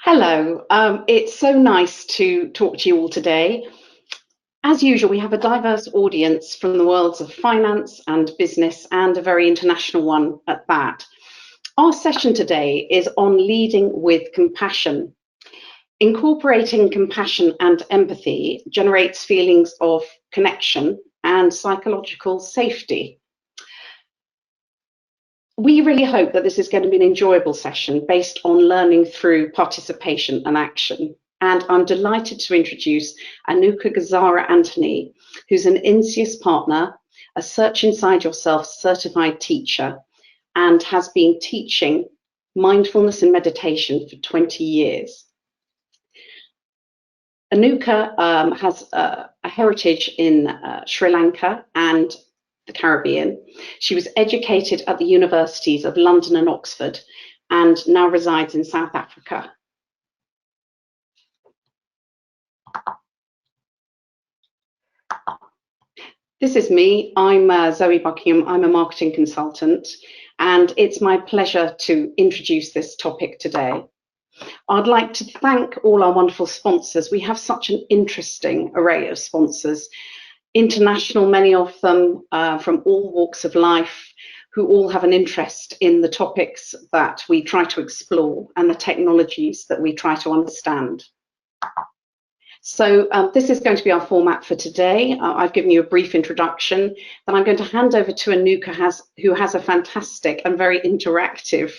Hello, it's so nice to talk to you all today. As usual, we have a diverse audience from the worlds of finance and business, and a very international one at that. Our session today is on leading with compassion. Incorporating compassion and empathy generates feelings of connection and psychological safety. We really hope that this is going to be an enjoyable session based on learning through participation and action. And I'm delighted to introduce Anuka Gazara-Anthony, who's an Inseus Partner, a Search Inside Yourself certified teacher, and has been teaching mindfulness and meditation for 20 years. Anuka has a heritage in Sri Lanka and the Caribbean. She was educated at the universities of London and Oxford and now resides in South Africa. This is me. I'm Zoe Buckingham. I'm a marketing consultant, and it's my pleasure to introduce this topic today. I'd like to thank all our wonderful sponsors. We have such an interesting array of sponsors, international, many of them from all walks of life, who all have an interest in the topics that we try to explore and the technologies that we try to understand. So this is going to be our format for today. I've given you a brief introduction, then I'm going to hand over to Anuka, who has a fantastic and very interactive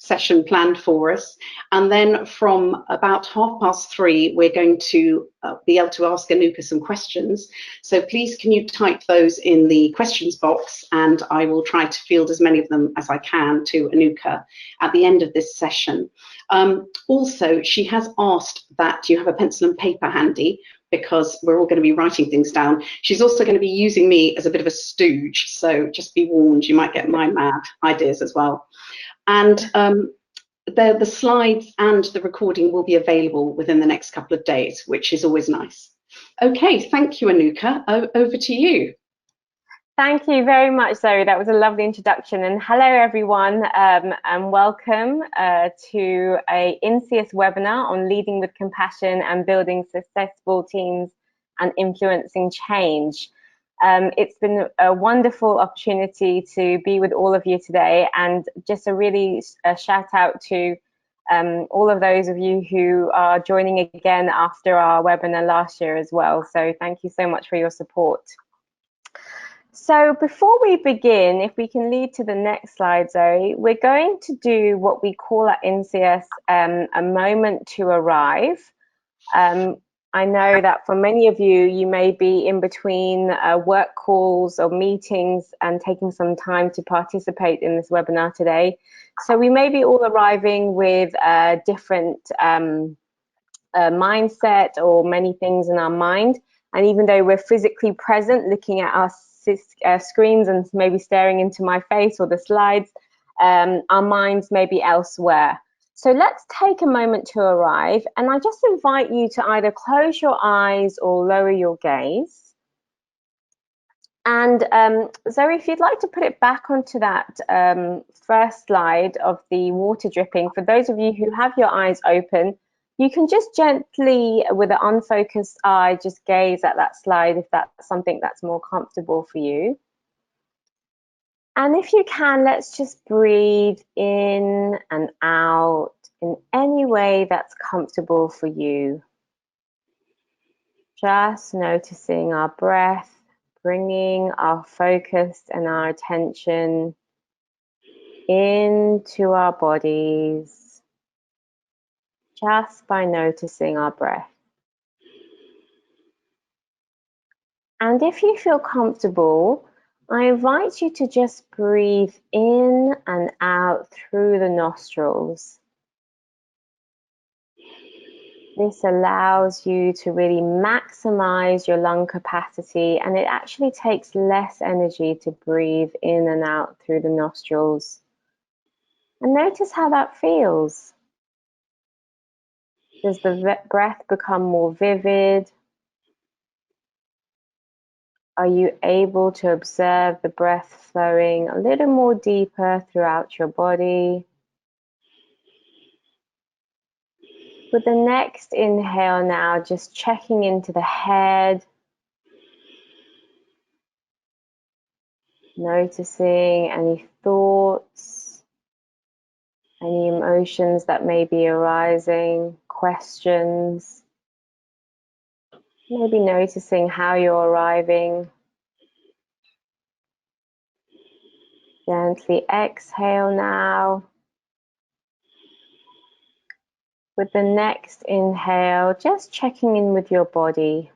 session planned for us. And then from about 3:30, we're going to be able to ask Anuka some questions. So please, can you type those in the questions box, and I will try to field as many of them as I can to Anuka at the end of this session. Also, she has asked that you have a pencil and paper handy, because we're all going to be writing things down. She's also going to be using me as a bit of a stooge, so just be warned, you might get my mad ideas as well. And the slides and the recording will be available within the next couple of days, which is always nice. Okay, thank you, Anuka. Over to you. Thank you very much, Zoe. That was a lovely introduction. And hello, everyone, and welcome to a Inseus webinar on leading with compassion and building successful teams and influencing change. It's been a wonderful opportunity to be with all of you today, and just a shout out to all of those of you who are joining again after our webinar last year as well. So thank you so much for your support. So before we begin, if we can lead to the next slide, Zoe, we're going to do what we call at Inseus a moment to arrive. I know that for many of you, you may be in between work calls or meetings and taking some time to participate in this webinar today. So we may be all arriving with a different mindset or many things in our mind. And even though we're physically present, looking at our screens and maybe staring into my face or the slides, our minds may be elsewhere. So let's take a moment to arrive, and I just invite you to either close your eyes or lower your gaze. And Zoe, if you'd like to put it back onto that first slide of the water dripping, for those of you who have your eyes open, you can just gently, with an unfocused eye, just gaze at that slide if that's something that's more comfortable for you. And if you can, let's just breathe in and out in any way that's comfortable for you. Just noticing our breath, bringing our focus and our attention into our bodies, just by noticing our breath. And if you feel comfortable, I invite you to just breathe in and out through the nostrils. This allows you to really maximize your lung capacity, and it actually takes less energy to breathe in and out through the nostrils. And notice how that feels. Does the breath become more vivid? Are you able to observe the breath flowing a little more deeper throughout your body? With the next inhale now, just checking into the head, noticing any thoughts, any emotions that may be arising, questions, maybe noticing how you're arriving. Gently exhale now. With the next inhale, just checking in with your body.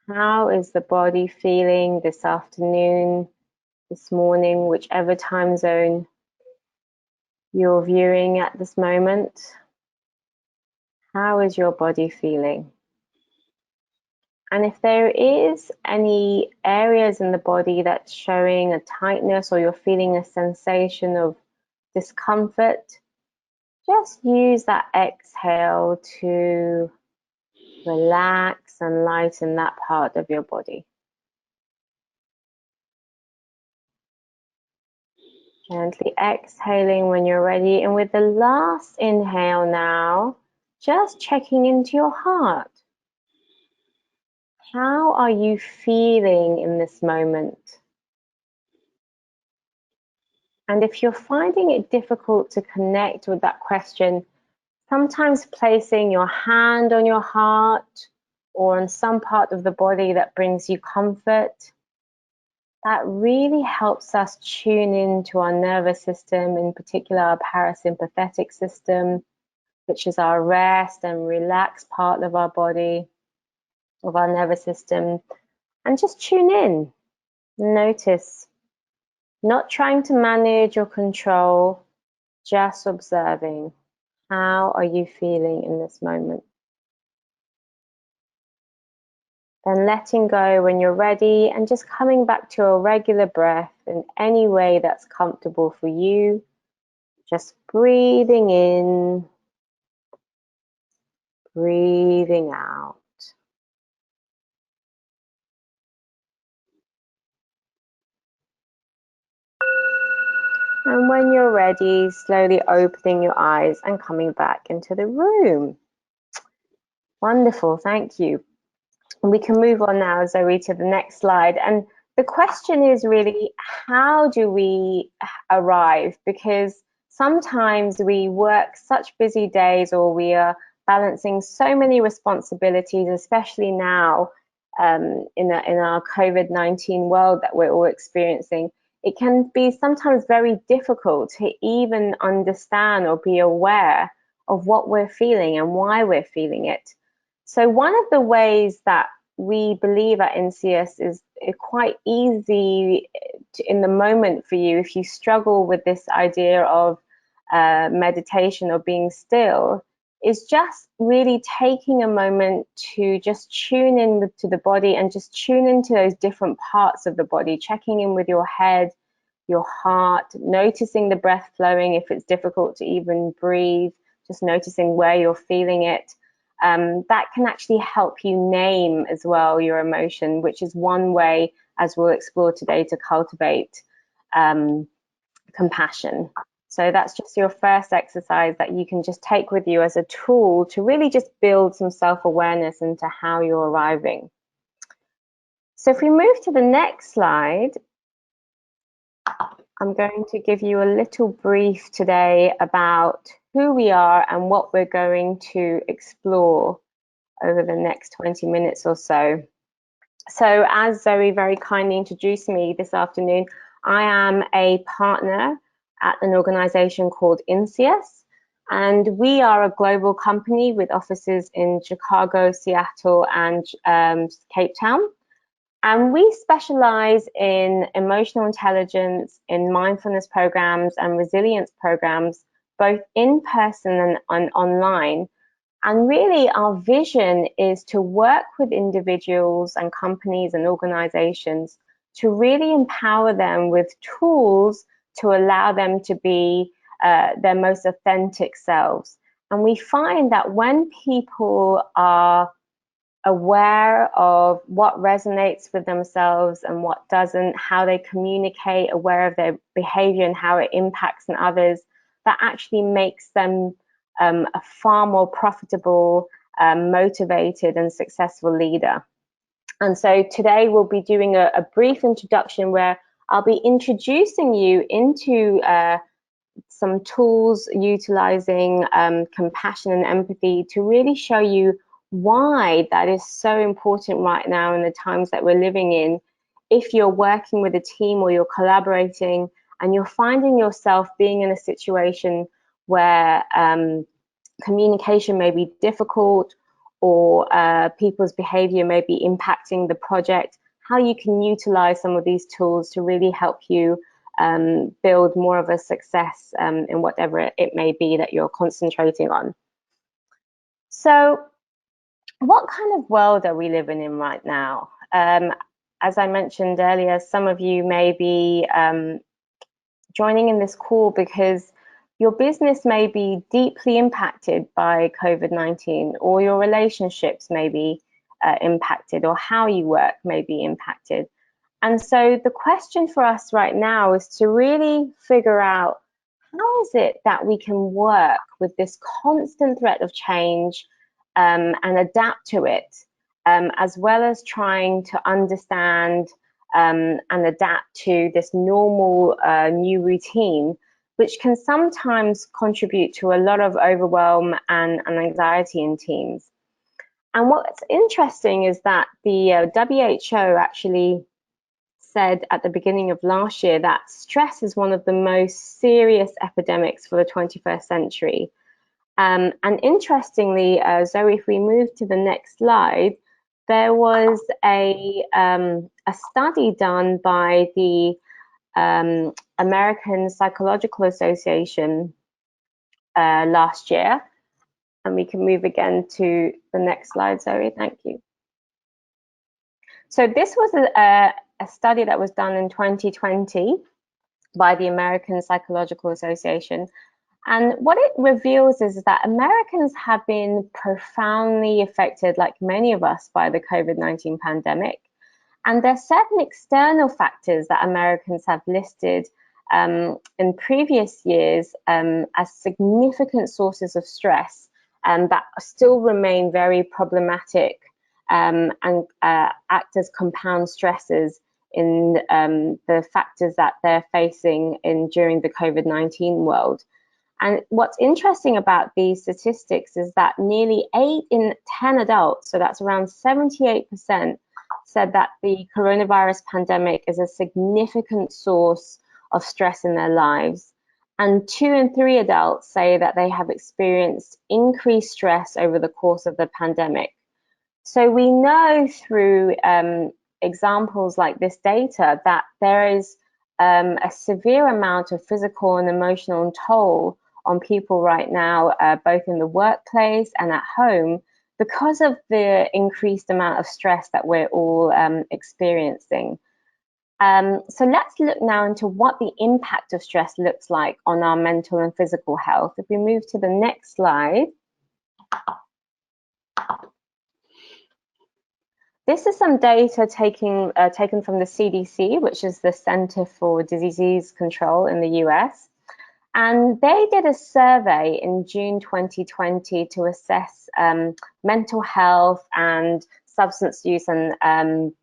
How is the body feeling this afternoon, this morning, whichever time zone you're viewing at this moment? How is your body feeling? And if there is any areas in the body that's showing a tightness or you're feeling a sensation of discomfort, just use that exhale to relax and lighten that part of your body. Gently exhaling when you're ready. And with the last inhale now, just checking into your heart. How are you feeling in this moment? And if you're finding it difficult to connect with that question, sometimes placing your hand on your heart or on some part of the body that brings you comfort, that really helps us tune into our nervous system, in particular our parasympathetic system, which is our rest and relaxed part of our body, of our nervous system, and just tune in, notice, not trying to manage or control, just observing. How are you feeling in this moment? Then letting go when you're ready and just coming back to a regular breath in any way that's comfortable for you. Just breathing in, breathing out. And when you're ready, slowly opening your eyes and coming back into the room. Wonderful, thank you. And we can move on now, Zoe, to the next slide. And the question is really, how do we arrive? Because sometimes we work such busy days, or we are balancing so many responsibilities, especially now in our COVID-19 world that we're all experiencing. It can be sometimes very difficult to even understand or be aware of what we're feeling and why we're feeling it. So one of the ways that we believe at Inseus is quite easy in the moment for you, if you struggle with this idea of meditation or being still, is just really taking a moment to just tune in to the body and just tune into those different parts of the body, checking in with your head, your heart, noticing the breath flowing if it's difficult to even breathe, just noticing where you're feeling it. That can actually help you name as well your emotion, which is one way, as we'll explore today, to cultivate compassion. So that's just your first exercise that you can just take with you as a tool to really just build some self-awareness into how you're arriving. So if we move to the next slide, I'm going to give you a little brief today about who we are and what we're going to explore over the next 20 minutes or so. So as Zoe very kindly introduced me this afternoon, I am a partner at an organization called Inseus, and we are a global company with offices in Chicago, Seattle, and Cape Town. And we specialize in emotional intelligence, in mindfulness programs and resilience programs, both in person and online. And really our vision is to work with individuals and companies and organizations to really empower them with tools to allow them to be their most authentic selves. And we find that when people are aware of what resonates with themselves and what doesn't, how they communicate, aware of their behavior and how it impacts on others, that actually makes them a far more profitable, motivated and successful leader. And so today we'll be doing a brief introduction where I'll be introducing you into some tools utilizing compassion and empathy to really show you why that is so important right now in the times that we're living in. If you're working with a team or you're collaborating and you're finding yourself being in a situation where communication may be difficult or people's behavior may be impacting the project, how you can utilize some of these tools to really help you build more of a success in whatever it may be that you're concentrating on. So what kind of world are we living in right now? As I mentioned earlier, some of you may be joining in this call because your business may be deeply impacted by COVID-19, or your relationships may be impacted, or how you work may be impacted. And so the question for us right now is to really figure out, how is it that we can work with this constant threat of change and adapt to it, as well as trying to understand and adapt to this normal new routine, which can sometimes contribute to a lot of overwhelm and anxiety in teams. And what's interesting is that the WHO actually said at the beginning of last year that stress is one of the most serious epidemics for the 21st century. And interestingly, Zoe, if we move to the next slide, there was a study done by the American Psychological Association last year. And we can move again to the next slide, Zoe, thank you. So this was a study that was done in 2020 by the American Psychological Association. And what it reveals is that Americans have been profoundly affected, like many of us, by the COVID-19 pandemic. And there are certain external factors that Americans have listed in previous years as significant sources of stress that still remain very problematic and act as compound stresses in the factors that they're facing during the COVID-19 world. And what's interesting about these statistics is that nearly 8 in 10 adults, so that's around 78%, said that the coronavirus pandemic is a significant source of stress in their lives. And 2 in 3 adults say that they have experienced increased stress over the course of the pandemic. So we know through examples like this data that there is a severe amount of physical and emotional toll on people right now, both in the workplace and at home, because of the increased amount of stress that we're all experiencing. So let's look now into what the impact of stress looks like on our mental and physical health. If we move to the next slide. This is some data taken from the CDC, which is the Center for Disease Control in the US. And they did a survey in June 2020 to assess mental health and substance use and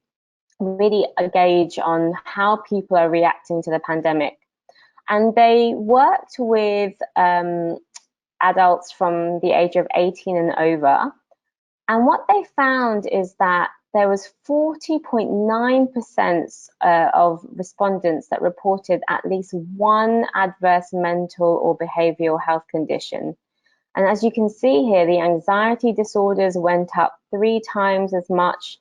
really gauge on how people are reacting to the pandemic. And they worked with adults from the age of 18 and over. And what they found is that there was 40.9% of respondents that reported at least one adverse mental or behavioral health condition. And as you can see here, the anxiety disorders went up 3 times as much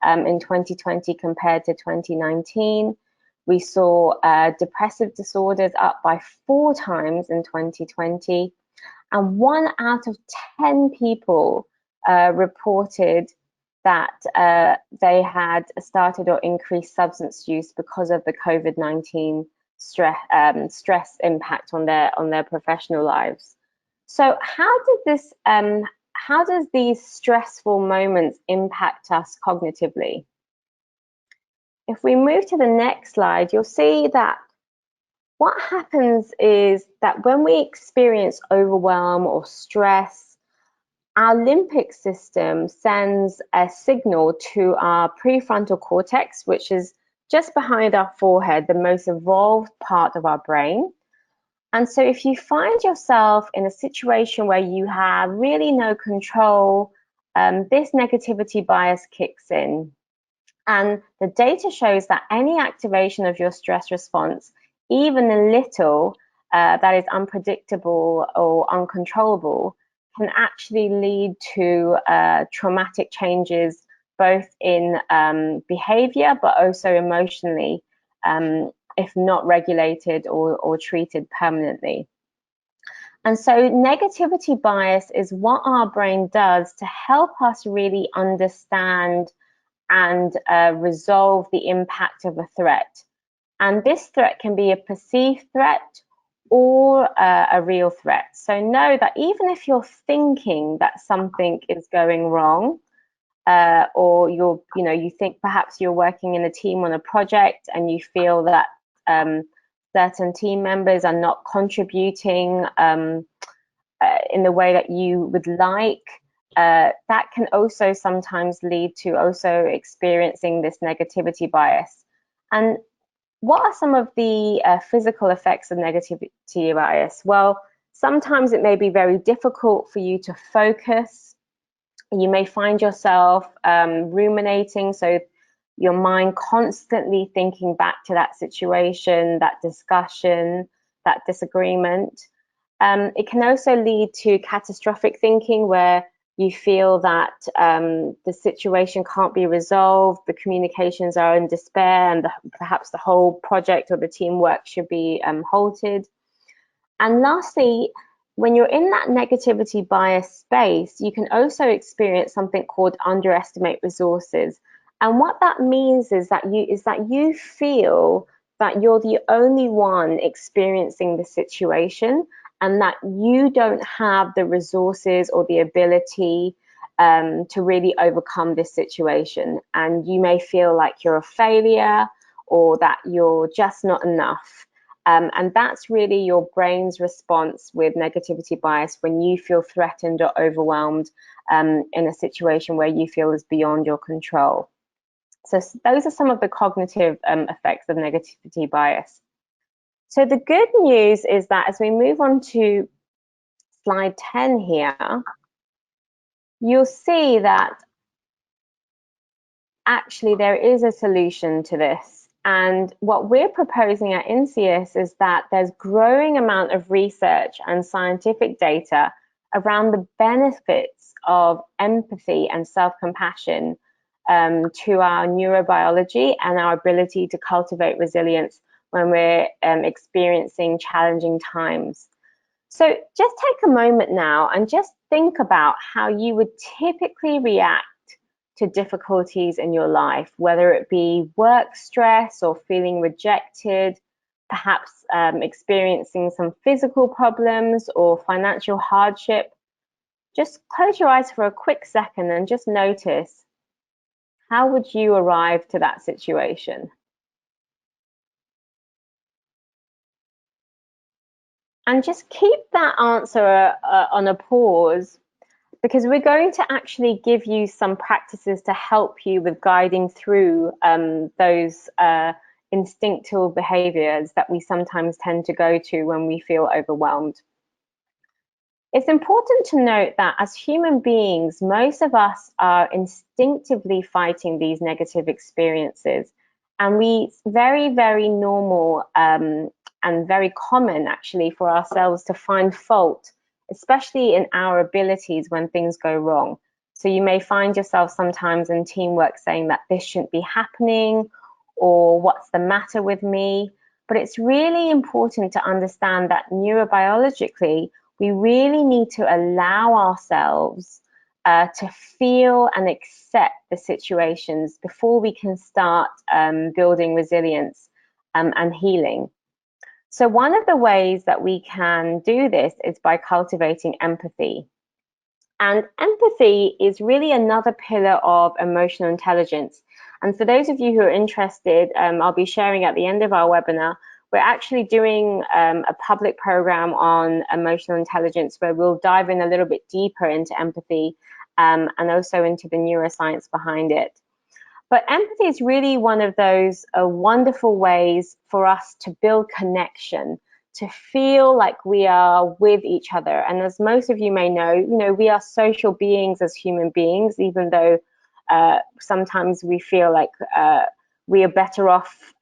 in 2020 compared to 2019. We saw depressive disorders up by 4 times in 2020. And 1 out of 10 people reported that they had started or increased substance use because of the COVID-19 stress impact on their professional lives. So how does these stressful moments impact us cognitively? If we move to the next slide, you'll see that what happens is that when we experience overwhelm or stress, our limbic system sends a signal to our prefrontal cortex, which is just behind our forehead, the most evolved part of our brain. And so if you find yourself in a situation where you have really no control, this negativity bias kicks in. And the data shows that any activation of your stress response, even a little that is unpredictable or uncontrollable, can actually lead to traumatic changes both in behavior but also emotionally, if not regulated or treated permanently. And so negativity bias is what our brain does to help us really understand and resolve the impact of a threat. And this threat can be a perceived threat or a real threat. So know that even if you're thinking that something is going wrong, or you think perhaps you're working in a team on a project and you feel that certain team members are not contributing in the way that you would like, that can also sometimes lead to also experiencing this negativity bias. And what are some of the physical effects of negativity bias? Well, sometimes it may be very difficult for you to focus. You may find yourself ruminating, so your mind constantly thinking back to that situation, that discussion, that disagreement. It can also lead to catastrophic thinking, where you feel that the situation can't be resolved, the communications are in despair, and perhaps the whole project or the teamwork should be halted. And lastly, when you're in that negativity bias space, you can also experience something called underestimate resources. And what that means is that you feel that you're the only one experiencing the situation, and that you don't have the resources or the ability to really overcome this situation. And you may feel like you're a failure or that you're just not enough. And that's really your brain's response with negativity bias when you feel threatened or overwhelmed in a situation where you feel is beyond your control. So those are some of the cognitive effects of negativity bias. So the good news is that as we move on to slide 10 here, you'll see that actually there is a solution to this. And what we're proposing at Inseus is that there's growing amount of research and scientific data around the benefits of empathy and self-compassion to our neurobiology and our ability to cultivate resilience when we're experiencing challenging times. So just take a moment now and just think about how you would typically react to difficulties in your life, whether it be work stress or feeling rejected, perhaps experiencing some physical problems or financial hardship. Just close your eyes for a quick second and just notice, how would you arrive to that situation? And just keep that answer on a pause, because we're going to actually give you some practices to help you with guiding through those instinctual behaviors that we sometimes tend to go to when we feel overwhelmed. It's important to note that as human beings, most of us are instinctively fighting these negative experiences. And it's very, very normal and very common actually for ourselves to find fault, especially in our abilities when things go wrong. So you may find yourself sometimes in teamwork saying that this shouldn't be happening, or what's the matter with me? But it's really important to understand that neurobiologically, we really need to allow ourselves to feel and accept the situations before we can start building resilience and healing. So one of the ways that we can do this is by cultivating empathy. And empathy is really another pillar of emotional intelligence. And for those of you who are interested, I'll be sharing at the end of our webinar we're actually doing a public program on emotional intelligence where we'll dive in a little bit deeper into empathy and also into the neuroscience behind it. But empathy is really one of those wonderful ways for us to build connection, to feel like we are with each other. And as most of you may know, we are social beings as human beings, even though sometimes we feel like we are better off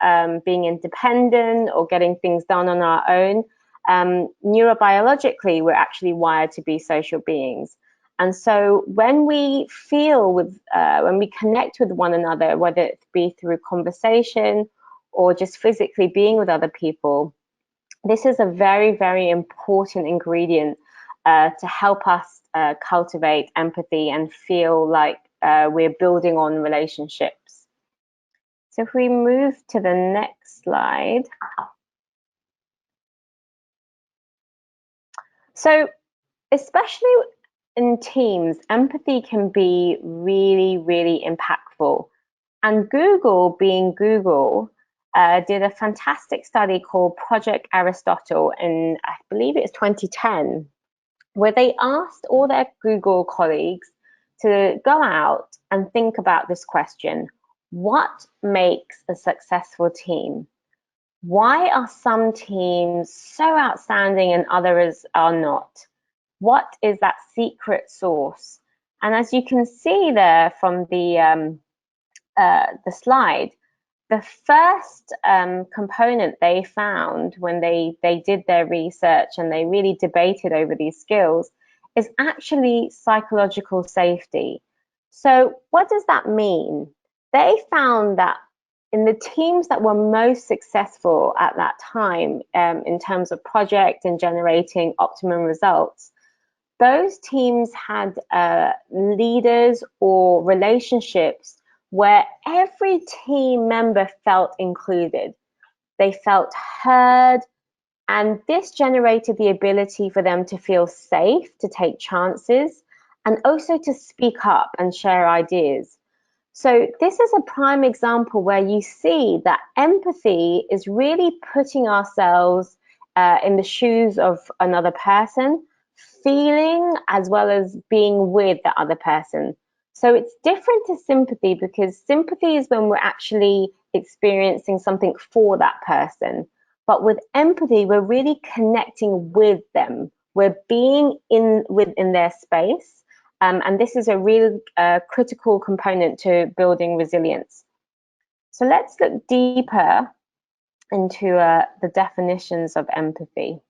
being independent or getting things done on our own. Neurobiologically, we're actually wired to be social beings. And so when we when we connect with one another, whether it be through conversation or just physically being with other people, this is a very, very important ingredient to help us cultivate empathy and feel like we're building on relationships. So if we move to the next slide. So especially in teams, empathy can be really, really impactful. And Google, being Google, did a fantastic study called Project Aristotle in, I believe it was 2010, where they asked all their Google colleagues to go out and think about this question: what makes a successful team? Why are some teams so outstanding and others are not? What is that secret sauce? And as you can see there from the slide, the first component they found when they did their research and they really debated over these skills is actually psychological safety. So what does that mean? They found that in the teams that were most successful at that time in terms of project and generating optimum results, those teams had leaders or relationships where every team member felt included. They felt heard, and this generated the ability for them to feel safe, to take chances, and also to speak up and share ideas. So this is a prime example where you see that empathy is really putting ourselves in the shoes of another person, feeling as well as being with the other person. So it's different to sympathy, because sympathy is when we're actually experiencing something for that person. But with empathy, we're really connecting with them. We're being within their space. And this is a real critical component to building resilience. So let's look deeper into the definitions of empathy.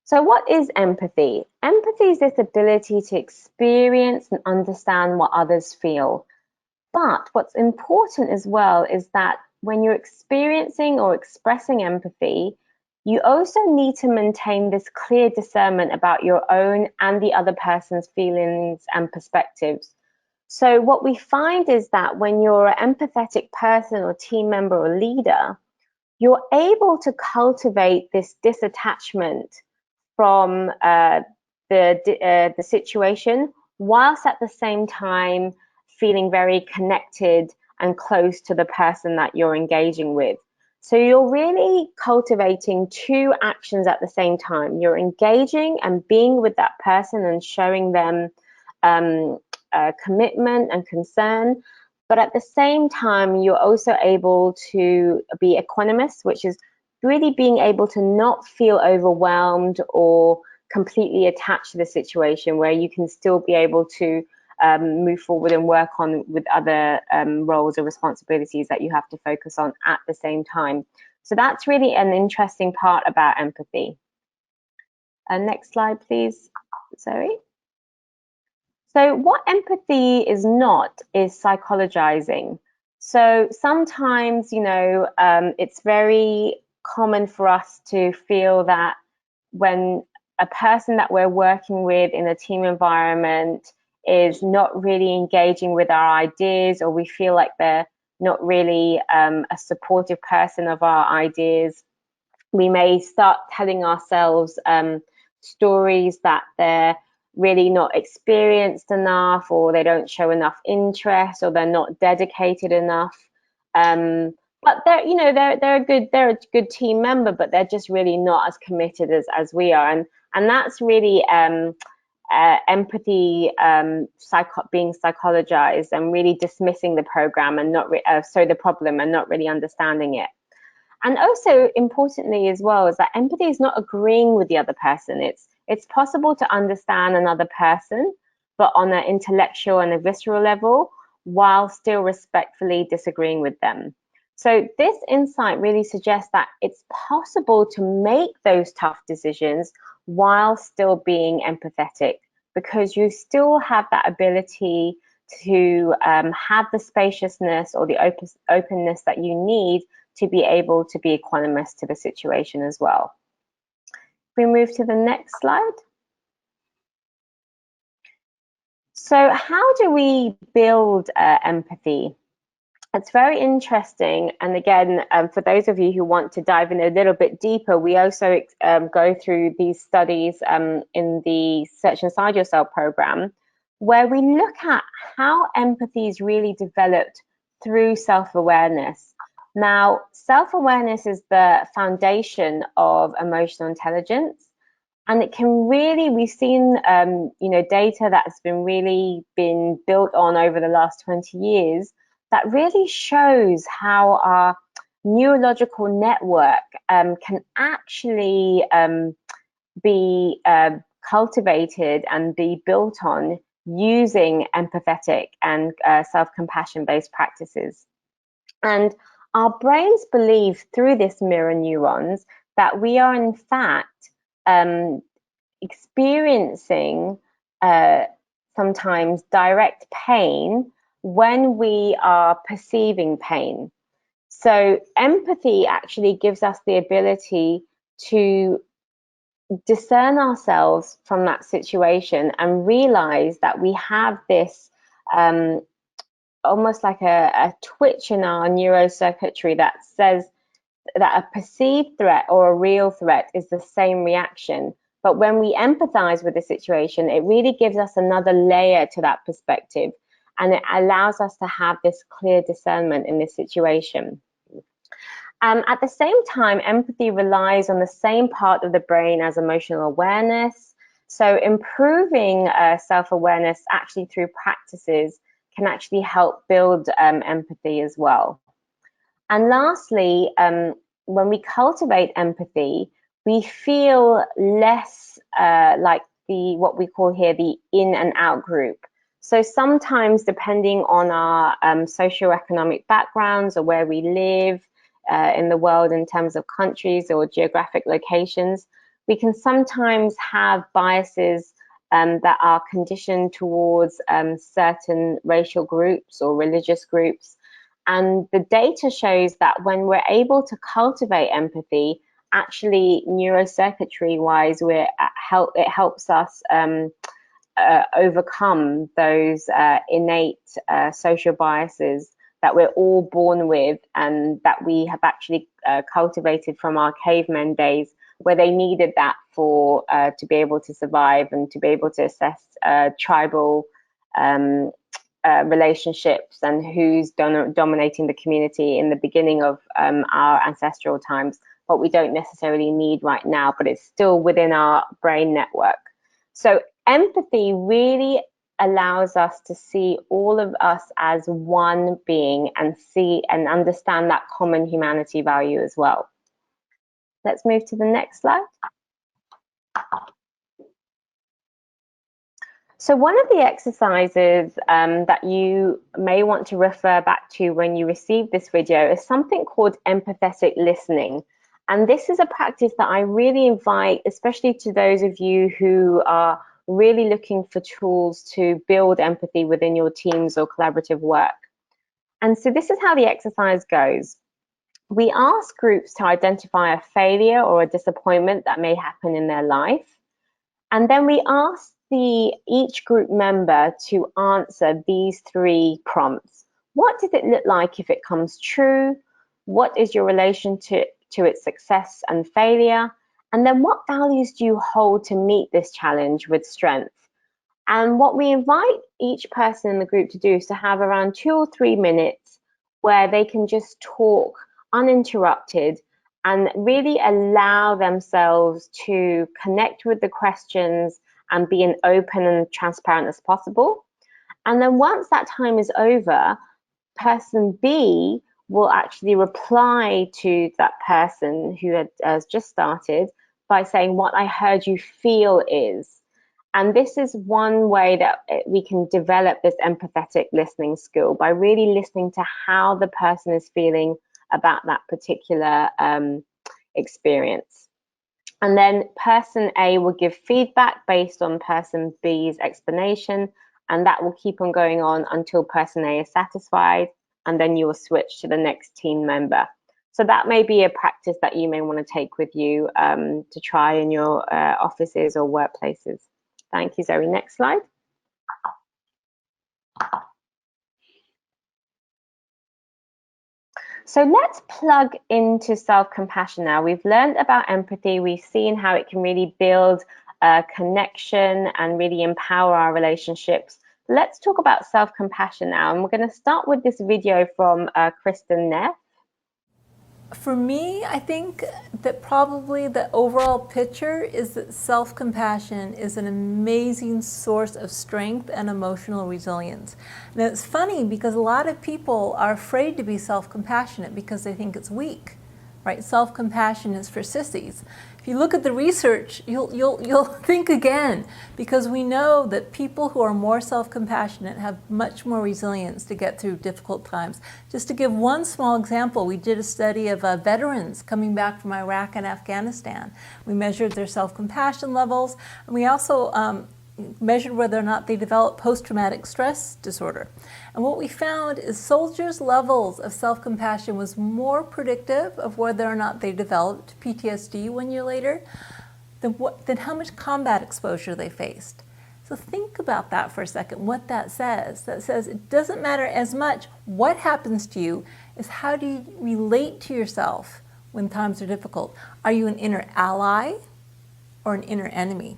So what is empathy? Empathy is this ability to experience and understand what others feel. But what's important as well is that when you're experiencing or expressing empathy, you also need to maintain this clear discernment about your own and the other person's feelings and perspectives. So what we find is that when you're an empathetic person or team member or leader, you're able to cultivate this disattachment from the situation, whilst at the same time feeling very connected and close to the person that you're engaging with. So you're really cultivating two actions at the same time. You're engaging and being with that person and showing them commitment and concern, but at the same time, you're also able to be equanimous, which is really being able to not feel overwhelmed or completely attached to the situation, where you can still be able to move forward and work on with other roles or responsibilities that you have to focus on at the same time. So that's really an interesting part about empathy. Next slide, please, Zoe. So what empathy is not is psychologizing. So sometimes, it's very common for us to feel that when a person that we're working with in a team environment is not really engaging with our ideas, or we feel like they're not really a supportive person of our ideas, we may start telling ourselves stories that they're really not experienced enough, or they don't show enough interest, or they're not dedicated enough. but they're a good team member, but they're just really not as committed as we are, and that's really empathy being psychologized and really dismissing the program and not the problem and not really understanding it. And also importantly as well is that empathy is not agreeing with the other person. It's possible to understand another person, but on an intellectual and a visceral level, while still respectfully disagreeing with them. So this insight really suggests that it's possible to make those tough decisions while still being empathetic, because you still have that ability to have the spaciousness or the openness that you need to be able to be equanimous to the situation as well. If we move to the next slide. So how do we build empathy? It's very interesting. And again, for those of you who want to dive in a little bit deeper, we also go through these studies in the Search Inside Yourself program, where we look at how empathy is really developed through self-awareness. Now, self-awareness is the foundation of emotional intelligence. And it can really, we've seen, data that's been built on over the last 20 years that really shows how our neurological network can actually be cultivated and be built on using empathetic and self-compassion based practices. And our brains believe through this mirror neurons that we are in fact experiencing sometimes direct pain when we are perceiving pain. So empathy actually gives us the ability to discern ourselves from that situation and realize that we have this almost like a twitch in our neurocircuitry that says that a perceived threat or a real threat is the same reaction. But when we empathize with the situation, it really gives us another layer to that perspective, and it allows us to have this clear discernment in this situation. At the same time, empathy relies on the same part of the brain as emotional awareness. So improving self-awareness actually through practices can actually help build empathy as well. And lastly, when we cultivate empathy, we feel less like what we call here the in and out group. So sometimes, depending on our socioeconomic backgrounds or where we live in the world in terms of countries or geographic locations, we can sometimes have biases that are conditioned towards certain racial groups or religious groups. And the data shows that when we're able to cultivate empathy, actually neurocircuitry-wise, it helps us overcome those innate social biases that we're all born with and that we have actually cultivated from our caveman days, where they needed that for to be able to survive and to be able to assess tribal relationships and who's dominating the community in the beginning of our ancestral times. What we don't necessarily need right now, but it's still within our brain network. So empathy really allows us to see all of us as one being and see and understand that common humanity value as well. Let's move to the next slide. So one of the exercises that you may want to refer back to when you receive this video is something called empathetic listening. And this is a practice that I really invite, especially to those of you who are really looking for tools to build empathy within your teams or collaborative work. And so this is how the exercise goes. We ask groups to identify a failure or a disappointment that may happen in their life. And then we ask each group member to answer these 3 prompts. What does it look like if it comes true? What is your relation to its success and failure? And then what values do you hold to meet this challenge with strength? And what we invite each person in the group to do is to have around 2 or 3 minutes where they can just talk uninterrupted, and really allow themselves to connect with the questions and be as open and transparent as possible. And then once that time is over, person B will actually reply to that person who has just started by saying, what I heard you feel is. And this is one way that we can develop this empathetic listening skill, by really listening to how the person is feeling about that particular experience. And then person A will give feedback based on person B's explanation, and that will keep on going on until person A is satisfied, and then you will switch to the next team member. So that may be a practice that you may want to take with you to try in your offices or workplaces. Thank you, Zoe. Next slide. So let's plug into self-compassion now. We've learned about empathy. We've seen how it can really build connection and really empower our relationships. Let's talk about self-compassion now. And we're going to start with this video from Kristen Neff. For me, I think that probably the overall picture is that self-compassion is an amazing source of strength and emotional resilience. And it's funny because a lot of people are afraid to be self-compassionate because they think it's weak, right? Self-compassion is for sissies. If you look at the research, you'll think again, because we know that people who are more self-compassionate have much more resilience to get through difficult times. Just to give one small example, we did a study of veterans coming back from Iraq and Afghanistan. We measured their self-compassion levels, and we also measured whether or not they developed post-traumatic stress disorder. And what we found is soldiers' levels of self-compassion was more predictive of whether or not they developed PTSD 1 year later than how much combat exposure they faced. So think about that for a second, what that says. That says it doesn't matter as much what happens to you, is how do you relate to yourself when times are difficult. Are you an inner ally or an inner enemy?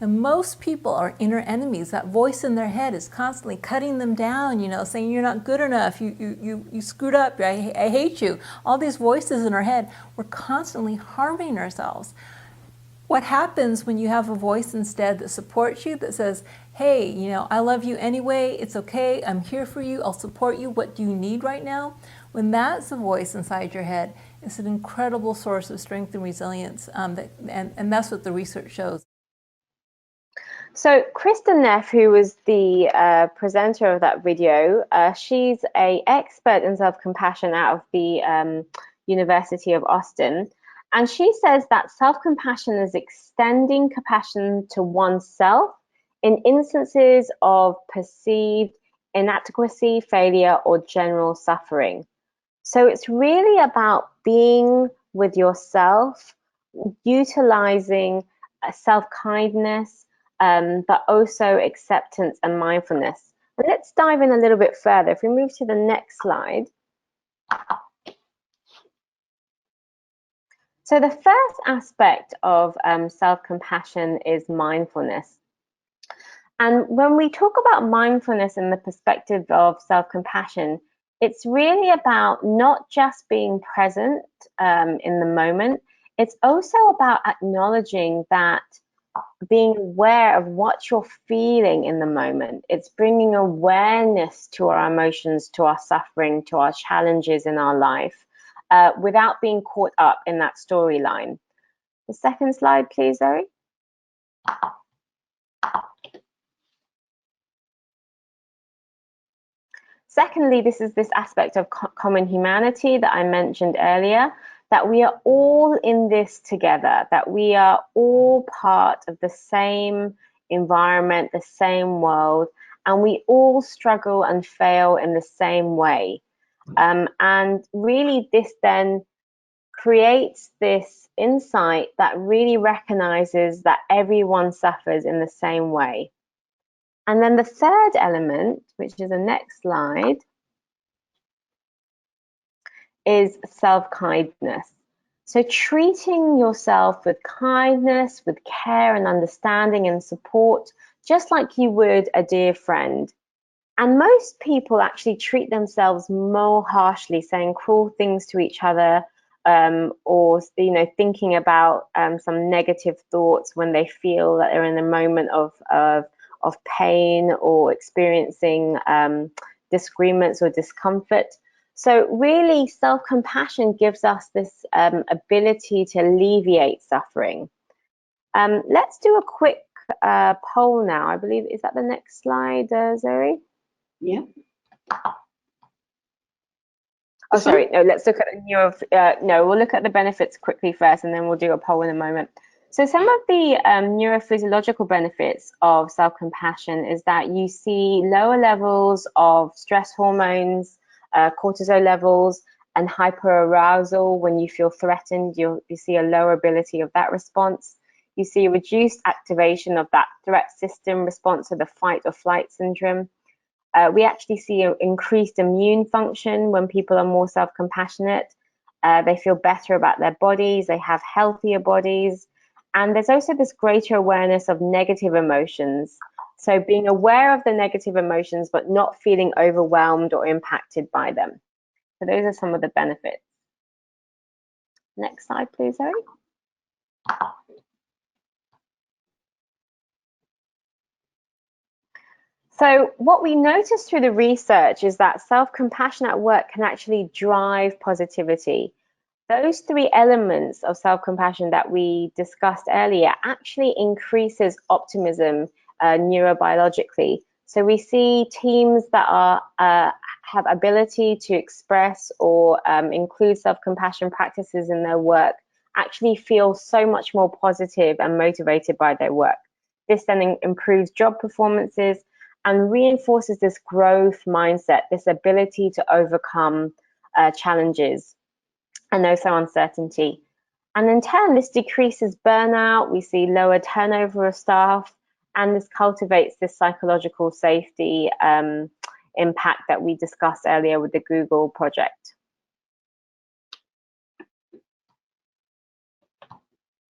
And most people are inner enemies. That voice in their head is constantly cutting them down, you know, saying you're not good enough, you screwed up, I hate you. All these voices in our head, we're constantly harming ourselves. What happens when you have a voice instead that supports you, that says, hey, you know, I love you anyway, it's okay, I'm here for you, I'll support you, what do you need right now? When that's the voice inside your head, it's an incredible source of strength and resilience, and that's what the research shows. So Kristen Neff, who was the presenter of that video, she's an expert in self-compassion out of the University of Austin. And she says that self-compassion is extending compassion to oneself in instances of perceived inadequacy, failure, or general suffering. So it's really about being with yourself, utilizing self-kindness, but also acceptance and mindfulness. And let's dive in a little bit further. If we move to the next slide. So the first aspect of self-compassion is mindfulness. And when we talk about mindfulness in the perspective of self-compassion, it's really about not just being present in the moment, it's also about acknowledging that being aware of what you're feeling in the moment. It's bringing awareness to our emotions, to our suffering, to our challenges in our life, without being caught up in that storyline. The second slide, please, Zoe. Secondly, this is this aspect of common humanity that I mentioned earlier, that we are all in this together, that we are all part of the same environment, the same world, and we all struggle and fail in the same way. And really this then creates this insight that really recognizes that everyone suffers in the same way. And then the third element, which is the next slide, is self-kindness. So treating yourself with kindness, with care and understanding and support, just like you would a dear friend. And most people actually treat themselves more harshly, saying cruel things to each other, or thinking about some negative thoughts when they feel that they're in a moment of pain or experiencing disagreements or discomfort. So really, self-compassion gives us this ability to alleviate suffering. Let's do a quick poll now. I believe, is that the next slide, Zoe? Yeah. Oh, sorry. No, let's look at no, we'll look at the benefits quickly first, and then we'll do a poll in a moment. So some of the neurophysiological benefits of self-compassion is that you see lower levels of stress hormones, cortisol levels, and hyperarousal. When you feel threatened, you see a lower ability of that response. You see reduced activation of that threat system response to the fight or flight syndrome. We actually see an increased immune function when people are more self-compassionate. They feel better about their bodies, they have healthier bodies, and there's also this greater awareness of negative emotions. So being aware of the negative emotions, but not feeling overwhelmed or impacted by them. So those are some of the benefits. Next slide, please, Zoe. So what we noticed through the research is that self-compassion at work can actually drive positivity. Those three elements of self-compassion that we discussed earlier actually increases optimism neurobiologically. So we see teams that are have ability to express or include self-compassion practices in their work actually feel so much more positive and motivated by their work. This then improves job performances and reinforces this growth mindset, this ability to overcome challenges and also uncertainty. And in turn, this decreases burnout, we see lower turnover of staff, and this cultivates this psychological safety impact that we discussed earlier with the Google project.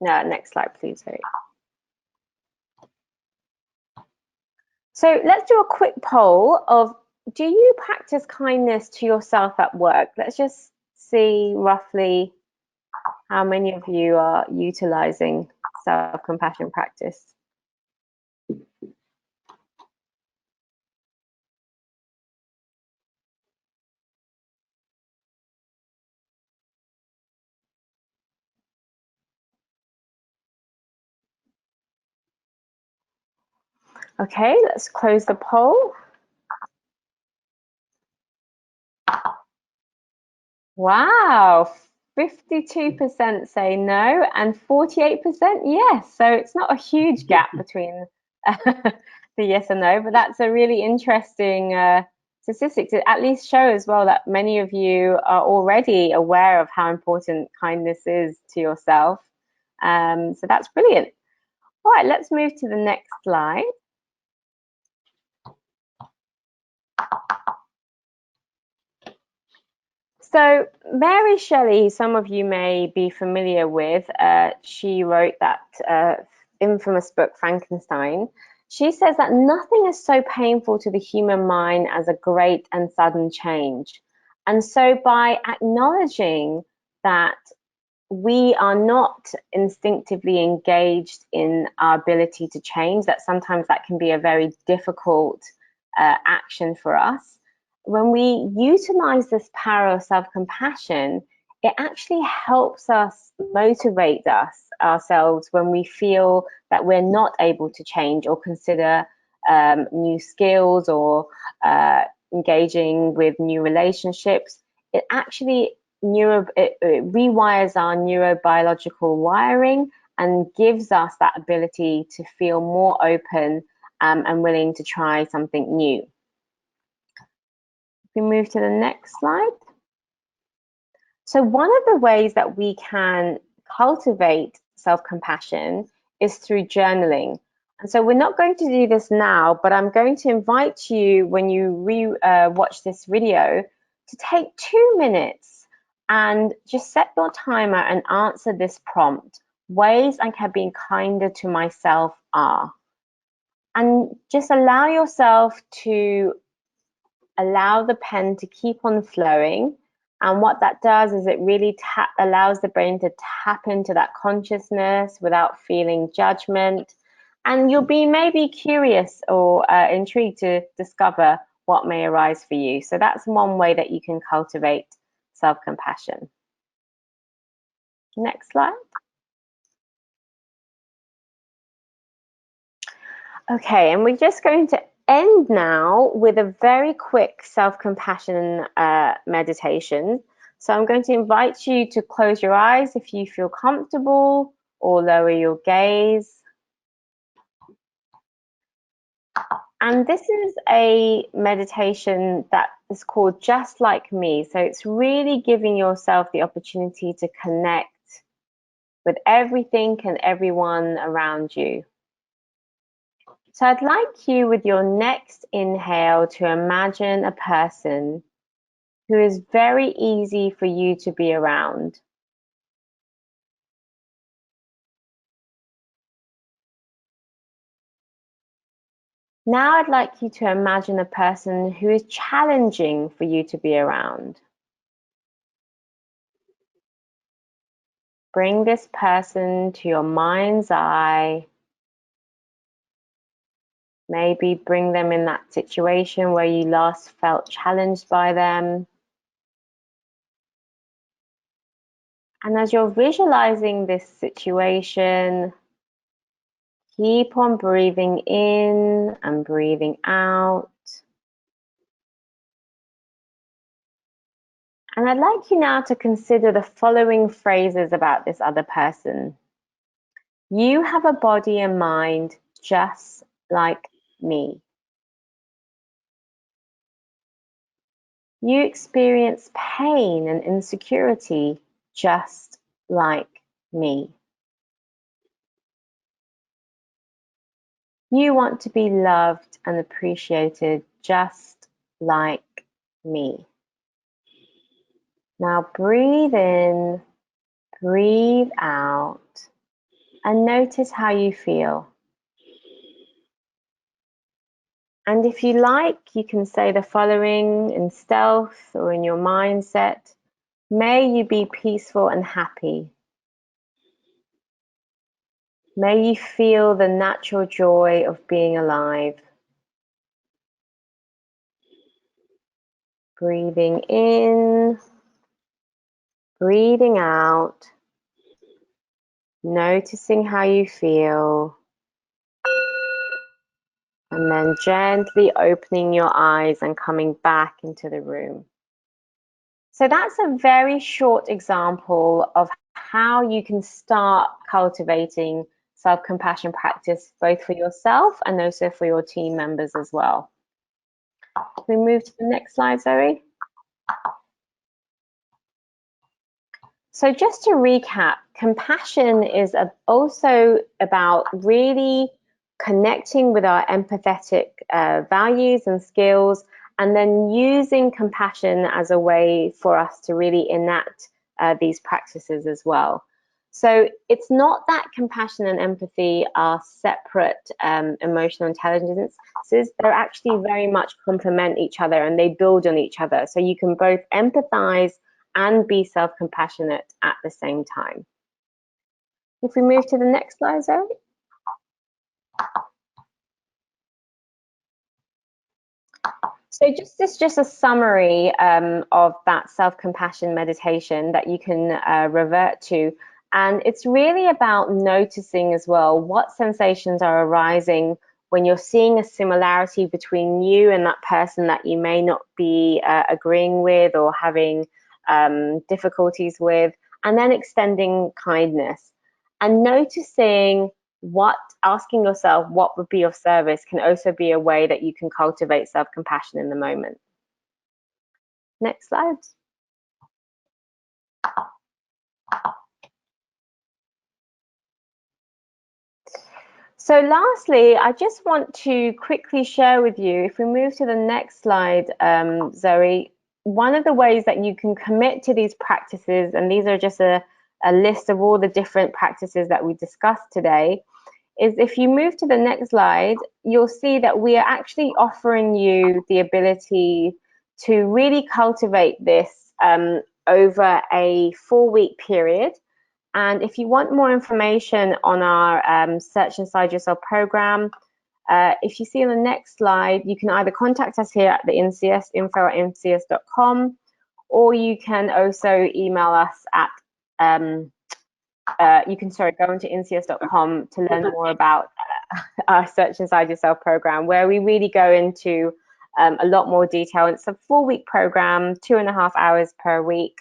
No, next slide, please, Harry. So let's do a quick poll of, do you practice kindness to yourself at work? Let's just see roughly how many of you are utilizing self-compassion practice. Okay, let's close the poll. Wow, 52% say no and 48% yes. So it's not a huge gap between the yes and no, but that's a really interesting statistic to at least show as well that many of you are already aware of how important kindness is to yourself. So that's brilliant. All right, let's move to the next slide. So Mary Shelley, some of you may be familiar with, she wrote that infamous book, Frankenstein. She says that nothing is so painful to the human mind as a great and sudden change. And so by acknowledging that we are not instinctively engaged in our ability to change, that sometimes that can be a very difficult action for us, when we utilize this power of self-compassion, it actually helps us motivate ourselves when we feel that we're not able to change or consider new skills or engaging with new relationships. It actually it rewires our neurobiological wiring and gives us that ability to feel more open and willing to try something new. We move to the next slide. So one of the ways that we can cultivate self-compassion is through journaling. And so we're not going to do this now, but I'm going to invite you, when you watch this video, to take 2 minutes and just set your timer and answer this prompt. Ways I can be kinder to myself are. And just allow yourself to allow the pen to keep on flowing. And what that does is it really allows the brain to tap into that consciousness without feeling judgment. And you'll be maybe curious or intrigued to discover what may arise for you. So that's one way that you can cultivate self-compassion. Next slide. Okay, and we're just going to end now with a very quick self-compassion meditation. So I'm going to invite you to close your eyes if you feel comfortable, or lower your gaze. And this is a meditation that is called Just Like Me. So it's really giving yourself the opportunity to connect with everything and everyone around you. So I'd like you, with your next inhale, to imagine a person who is very easy for you to be around. Now I'd like you to imagine a person who is challenging for you to be around. Bring this person to your mind's eye. Maybe bring them in that situation where you last felt challenged by them. And as you're visualizing this situation, keep on breathing in and breathing out. And I'd like you now to consider the following phrases about this other person. You have a body and mind just like me. You experience pain and insecurity just like me. You want to be loved and appreciated just like me. Now breathe in, breathe out, and notice how you feel. And if you like, you can say the following in stealth or in your mindset. May you be peaceful and happy. May you feel the natural joy of being alive. Breathing in, breathing out, noticing how you feel, and then gently opening your eyes and coming back into the room. So that's a very short example of how you can start cultivating self-compassion practice, both for yourself and also for your team members as well. Can we move to the next slide, Zoe? So just to recap, compassion is also about really connecting with our empathetic values and skills, and then using compassion as a way for us to really enact these practices as well. So it's not that compassion and empathy are separate emotional intelligences. They're actually very much complement each other and they build on each other. So you can both empathize and be self-compassionate at the same time. If we move to the next slide, Zoe. So this is just a summary of that self-compassion meditation that you can revert to. And it's really about noticing as well what sensations are arising when you're seeing a similarity between you and that person that you may not be agreeing with or having difficulties with, and then extending kindness. And noticing asking yourself what would be of service can also be a way that you can cultivate self-compassion in the moment. Next slide. So lastly, I just want to quickly share with you, if we move to the next slide, Zoe, one of the ways that you can commit to these practices, and these are just a list of all the different practices that we discussed today, is if you move to the next slide, you'll see that we are actually offering you the ability to really cultivate this over a 4-week period. And if you want more information on our Search Inside Yourself program, if you see on the next slide, you can either contact us here at the Inseus, info@inseus.com, or you can also email us at, you can, go onto inseus.com to learn more about our Search Inside Yourself program, where we really go into a lot more detail. It's a 4-week program, 2.5 hours per week.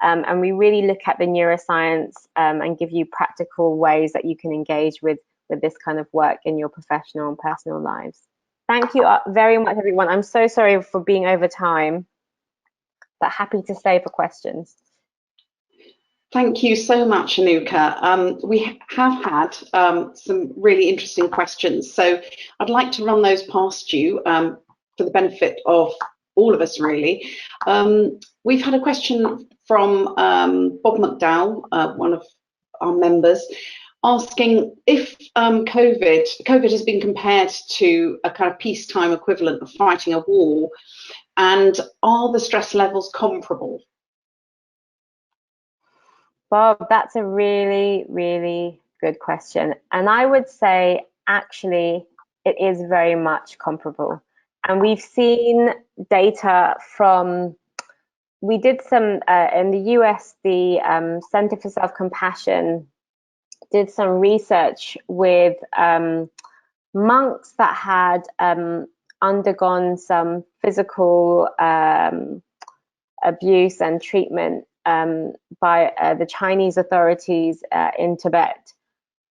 And we really look at the neuroscience and give you practical ways that you can engage with this kind of work in your professional and personal lives. Thank you very much, everyone. I'm so sorry for being over time, but happy to stay for questions. Thank you so much, Anuka. We have had some really interesting questions, so I'd like to run those past you for the benefit of all of us, really. We've had a question from Bob McDowell, one of our members, asking if COVID has been compared to a kind of peacetime equivalent of fighting a war, and are the stress levels comparable? Bob, that's a really, really good question. And I would say, actually, it is very much comparable. And we've seen data from, we did some, in the US, the Center for Self-Compassion did some research with monks that had undergone some physical abuse and treatment by the Chinese authorities in Tibet,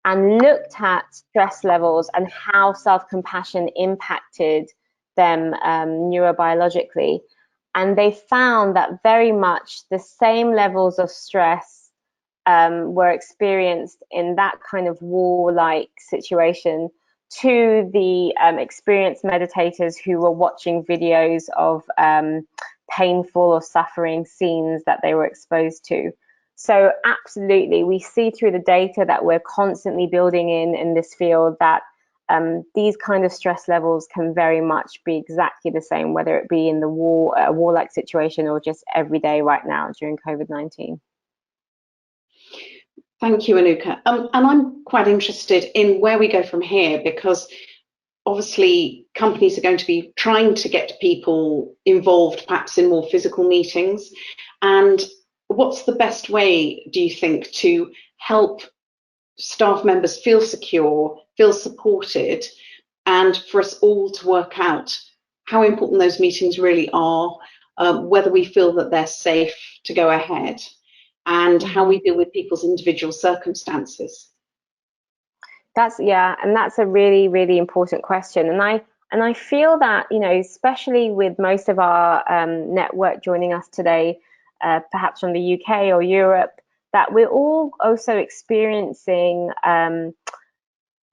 and looked at stress levels and how self-compassion impacted them neurobiologically. And they found that very much the same levels of stress were experienced in that kind of war-like situation to the experienced meditators who were watching videos of painful or suffering scenes that they were exposed to. So absolutely, we see through the data that we're constantly building in this field that these kind of stress levels can very much be exactly the same, whether it be in the war-like situation or just every day right now during COVID-19. Thank you, Anuka. And I'm quite interested in where we go from here, because obviously companies are going to be trying to get people involved perhaps in more physical meetings. And what's the best way, do you think, to help staff members feel secure, feel supported, and for us all to work out how important those meetings really are, whether we feel that they're safe to go ahead, and how we deal with people's individual circumstances? That's, yeah, and that's a really, really important question. And I feel that, you know, especially with most of our network joining us today, perhaps from the UK or Europe, that we're all also experiencing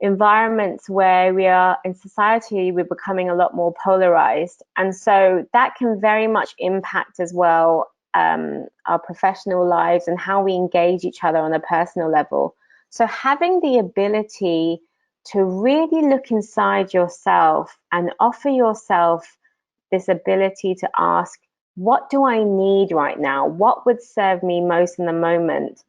environments where we are in society, we're becoming a lot more polarized. And so that can very much impact as well our professional lives and how we engage each other on a personal level. So having the ability to really look inside yourself and offer yourself this ability to ask, what do I need right now? What would serve me most in the moment?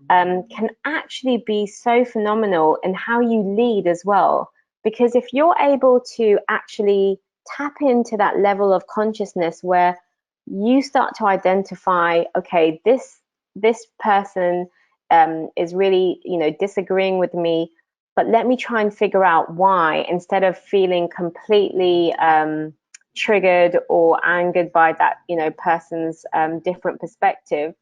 Can actually be so phenomenal in how you lead as well. Because if you're able to actually tap into that level of consciousness where you start to identify, okay, this person is really, you know, disagreeing with me, but let me try and figure out why, instead of feeling completely triggered or angered by that, you know, person's different perspective,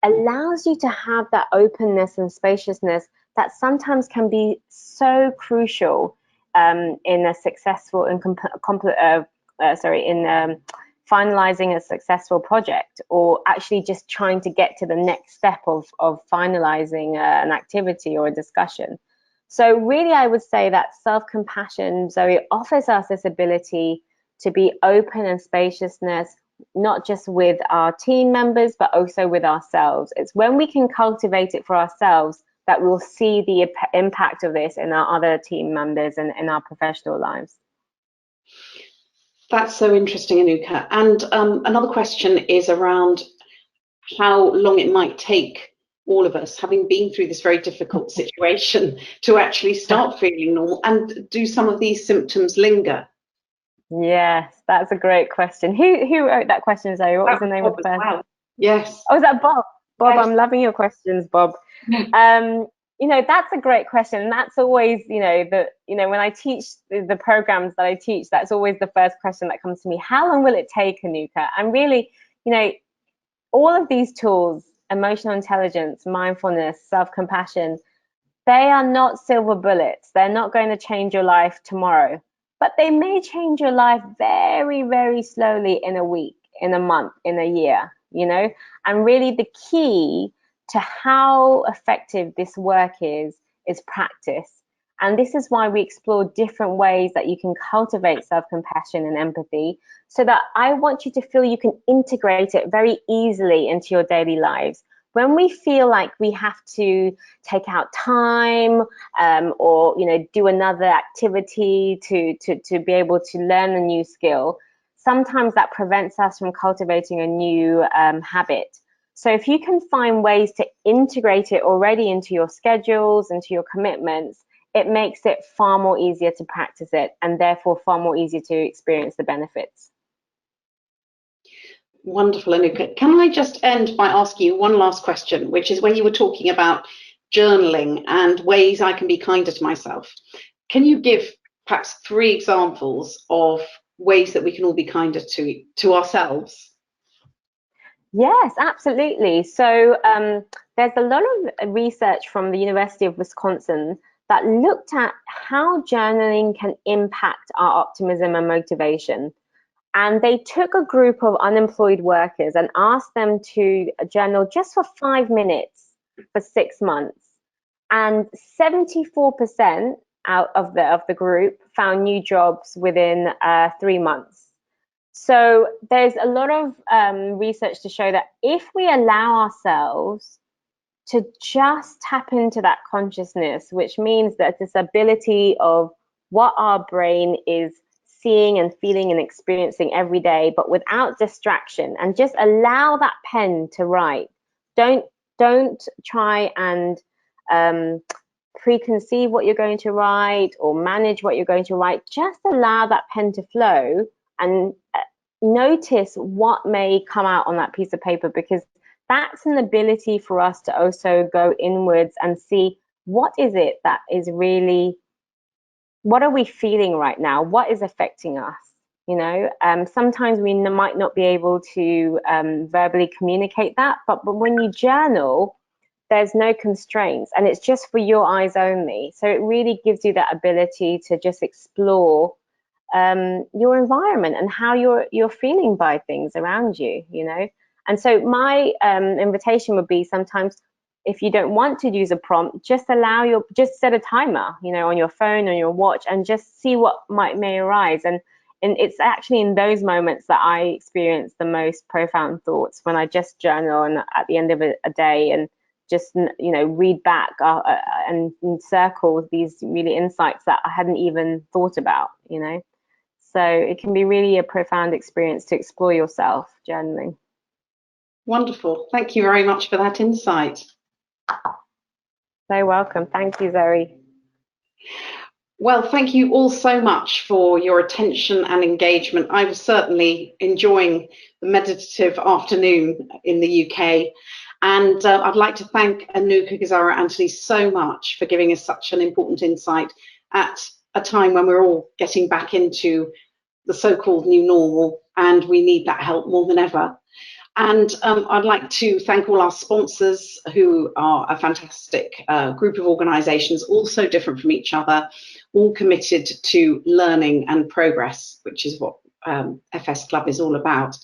allows you to have that openness and spaciousness that sometimes can be so crucial in a successful and finalizing a successful project, or actually just trying to get to the next step of finalizing an activity or a discussion. So really, I would say that self-compassion, Zoe, offers us this ability to be open and spaciousness, not just with our team members, but also with ourselves. It's when we can cultivate it for ourselves that we'll see the impact of this in our other team members and in our professional lives. That's so interesting, Anuka. And another question is around how long it might take all of us, having been through this very difficult situation, to actually start feeling normal, and do some of these symptoms linger? Yes, that's a great question. Who wrote that question, Zoe? What was the name of the person? Wow. Yes. Oh, is that Bob? Bob, Yes. I'm loving your questions, Bob. You know, that's a great question. And that's always, when I teach the programs that I teach, that's always the first question that comes to me. How long will it take, Anuka? And really, all of these tools, emotional intelligence, mindfulness, self-compassion, they are not silver bullets. They're not going to change your life tomorrow, but they may change your life very, very slowly in a week, in a month, in a year, and really the key to how effective this work is practice. And this is why we explore different ways that you can cultivate self-compassion and empathy, so that I want you to feel you can integrate it very easily into your daily lives. When we feel like we have to take out time or do another activity to be able to learn a new skill, sometimes that prevents us from cultivating a new habit. So if you can find ways to integrate it already into your schedules, into your commitments, it makes it far more easier to practice it, and therefore far more easier to experience the benefits. Wonderful, Anuka. Can I just end by asking you one last question, which is, when you were talking about journaling and ways I can be kinder to myself, can you give perhaps 3 examples of ways that we can all be kinder to ourselves? Yes, absolutely. So there's a lot of research from the University of Wisconsin that looked at how journaling can impact our optimism and motivation. And they took a group of unemployed workers and asked them to journal just for 5 minutes for 6 months. And 74% out of the group found new jobs within 3 months. So there's a lot of research to show that if we allow ourselves to just tap into that consciousness, which means that this ability of what our brain is seeing and feeling and experiencing every day, but without distraction, and just allow that pen to write. Don't try and preconceive what you're going to write or manage what you're going to write. Just allow that pen to flow and notice what may come out on that piece of paper, because that's an ability for us to also go inwards and see what is it that is really, what are we feeling right now? What is affecting us? Sometimes we might not be able to verbally communicate that, but when you journal, there's no constraints and it's just for your eyes only. So it really gives you that ability to just explore your environment and how you're feeling by things around you, And so my invitation would be, sometimes if you don't want to use a prompt, just set a timer, on your phone, on your watch, and just see what may arise. And it's actually in those moments that I experience the most profound thoughts, when I just journal and at the end of a day and just read back and circle these really insights that I hadn't even thought about, So it can be really a profound experience to explore yourself, journaling. Wonderful. Thank you very much for that insight. So welcome. Thank you, Zoe. Well, thank you all so much for your attention and engagement. I was certainly enjoying the meditative afternoon in the UK. And I'd like to thank Anuka Gazara-Anthony so much for giving us such an important insight at a time when we're all getting back into the so-called new normal, and we need that help more than ever. And I'd like to thank all our sponsors, who are a fantastic group of organisations, all so different from each other, all committed to learning and progress, which is what FS Club is all about.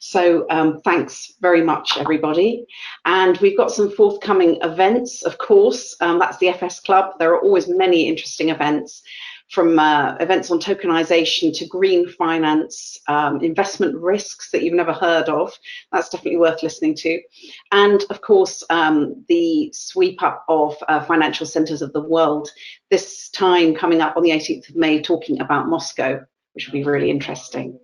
So thanks very much, everybody. And we've got some forthcoming events, of course. That's the FS Club. There are always many interesting events, from events on tokenization to green finance, investment risks that you've never heard of. That's definitely worth listening to. And of course, the sweep up of financial centers of the world, this time coming up on the 18th of May, talking about Moscow, which will be really interesting.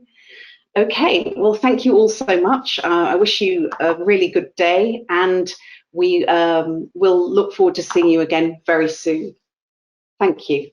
Okay, well, thank you all so much. I wish you a really good day, and we will look forward to seeing you again very soon. Thank you.